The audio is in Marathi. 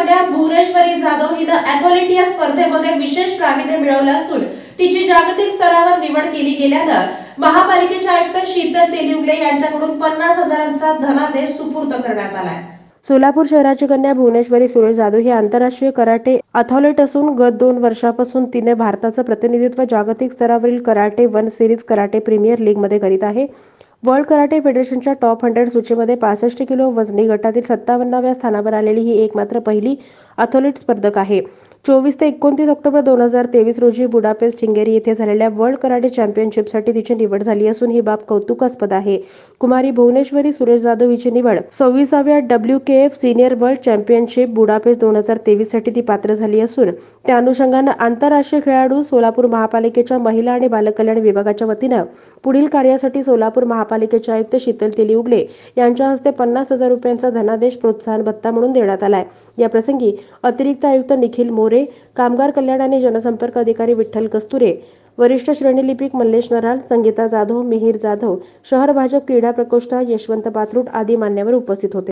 कन्या भुवनेश्वरी जाधव हिनं ॲथलेट या स्पर्धेमध्ये विशेष प्रावीण्य मिळवलं असून तिची जागतिक स्तरावर निवड केली गेल्यानं महापालिकेचे आयुक्त शीतल तेलिउगले यांच्याकडून 50,000चा धनादेश सुपूर्द करण्यात आलाय। सोलापूर शहराची कन्या भुवनेश्वरी सुरेश जाधव ही आंतरराष्ट्रीय कराटे ॲथलीट असून गत 2 वर्षांपासून तिने भारताचं प्रतिनिधित्व जागतिक स्तरावरील karate 1 series karate premier league मध्ये करीत आहे। वर्ल्ड कराटे फेडरेशनच्या टॉप 100 सूचीमध्ये 65 किलो वजनी गटातील 57व्या स्थानावर आलेली ही एकमात्र पहिली ॲथलीट स्पर्धक आहे। 24 ते 29 ऑक्टोबर 2023 रोजी बुडापेस्ट हिंगेरी येथे झालेल्या वर्ल्ड कराटे चॅम्पियनशिपसाठी तिची निवड झाली असून ही बाब कौतुकास्पद आहे। कुमारी भुवनेश्वरी सुरेश जाधव हिची निवड 26व्या WKF senior world championship Budapest 2023 साठी ती पात्र झाली असून त्या अनुषंगाने आंतरराष्ट्रीय खेळाडू सोलापूर महापालिकेच्या महिला आणि बालकल्याण विभागाच्या वतीने पुढील कार्यासाठी सोलापूर महापालिकेचे आयुक्त शीतल तेलिउगले यांच्या हस्ते 50,000 रुपयांचा धनादेश प्रोत्साहन भत्ता म्हणून देण्यात आलाय। या प्रसंगी अतिरिक्त आयुक्त निखिल मोरे, कामगार कल्याण आणि जनसंपर्क अधिकारी विठ्ठल कस्तुरे, वरिष्ठ श्रेणीलिपिक मल्लेश नराल, संगीता जाधव, मिहिर जाधव, शहर भाजप क्रीडा प्रकोष्ठ यशवंत पात्रूट आदी मान्यवर उपस्थित होते।